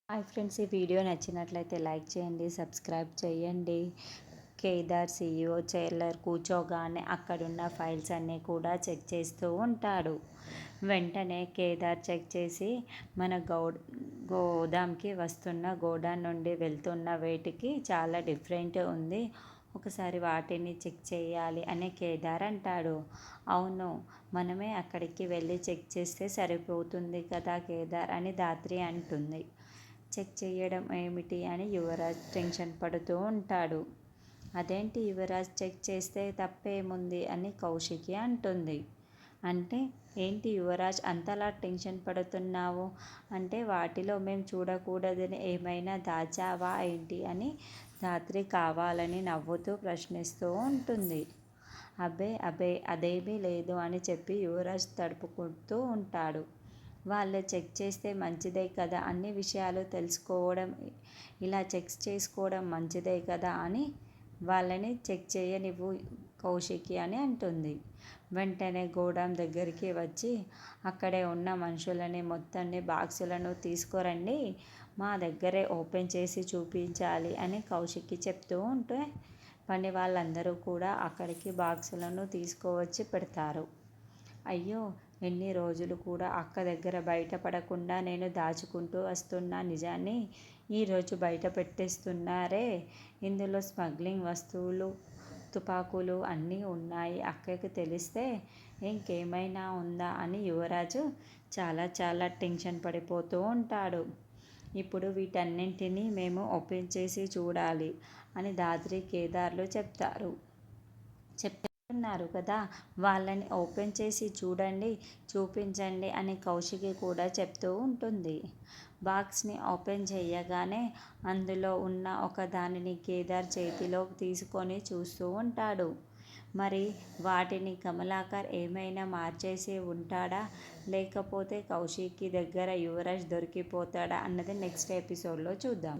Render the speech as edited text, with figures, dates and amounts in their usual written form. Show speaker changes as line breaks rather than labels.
Hi friends, ఈ video నచ్చినట్లయితే like చేయండి, సబ్స్క్రైబ్ చేయండి. కేదార్ సీఈఓ చైర్లో కూర్చోగానే అక్కడున్న ఫైల్స్ అన్నీ కూడా చెక్ చేస్తూ ఉంటాడు. వెంటనే కేదార్ చెక్ చేసి మన గోదాంకి వస్తున్న గోడౌన్ నుండి వెళ్తున్న వేటికి చాలా డిఫరెంట్ ఉంది, ఒకసారి వాటిని చెక్ చేయాలి అని కేదార్ అంటాడు. అవును, మనమే అక్కడికి వెళ్ళి చెక్ చేస్తే సరిపోతుంది కదా కేదార్ అని ధాత్రి అంటుంది. చెక్ చేయడం ఏమిటి అని యువరాజ్ టెన్షన్ పడుతూ ఉంటాడు. అదేంటి యువరాజ్, చెక్ చేస్తే తప్పేముంది అని కౌశికి అంటుంది. అంటే ఏంటి యువరాజ్ అంతలా టెన్షన్ పడుతున్నావు అంటే వాటిలో మేము చూడకూడదని ఏమైనా దాచావా ఏంటి అని ధాత్రి కావాలని నవ్వుతూ ప్రశ్నిస్తూ ఉంటుంది. అబ్బే అబ్బే అదేమీ లేదు అని చెప్పి యువరాజ్ తడుపుకుంటూ ఉంటాడు. వాళ్ళు చెక్ చేస్తే మంచిదే కదా, అన్ని విషయాలు తెలుసుకోవడం, ఇలా చెక్ చేసుకోవడం మంచిదే కదా అని వాళ్ళని చెక్ చేయనివ్వు కౌశికి అని అంటుంది. వెంటనే గోడౌన్ దగ్గరికి వచ్చి అక్కడే ఉన్న మనుషులని మొత్తాన్ని బాక్సులను తీసుకురండి, మా దగ్గరే ఓపెన్ చేసి చూపించాలి అని కౌశికి చెప్తూ ఉంటే పని వాళ్ళందరూ కూడా అక్కడికి బాక్సులను తీసుకువచ్చి పెడతారు. అయ్యో, ఎన్ని రోజులు కూడా అక్క దగ్గర బయటపడకుండా నేను దాచుకుంటూ వస్తున్న నిజాన్ని ఈరోజు బయట పెట్టేస్తున్నారే. ఇందులో స్మగ్లింగ్ వస్తువులు, తుపాకులు అన్నీ ఉన్నాయి. అక్కకి తెలిస్తే ఇంకేమైనా ఉందా అని యువరాజు చాలా చాలా టెన్షన్ పడిపోతూ ఉంటాడు. ఇప్పుడు వీటన్నింటినీ మేము ఓపెన్ చేసి చూడాలి అని ధాత్రి కేదార్లు చెప్తున్నారు కదా, వాళ్ళని ఓపెన్ చేసి చూడండి, చూపించండి అని కౌశికి కూడా చెప్తూ ఉంటుంది. బాక్స్ని ఓపెన్ చేయగానే అందులో ఉన్న ఒకదానిని కేదార్ చేతిలో తీసుకొని చూస్తూ ఉంటాడు. మరి వాటిని కమలాకర్ ఏమైనా మార్చేసి ఉంటాడా, లేకపోతే కౌశికి దగ్గర యువరాజ్ దొరికిపోతాడా అన్నది నెక్స్ట్ ఎపిసోడ్లో చూద్దాం.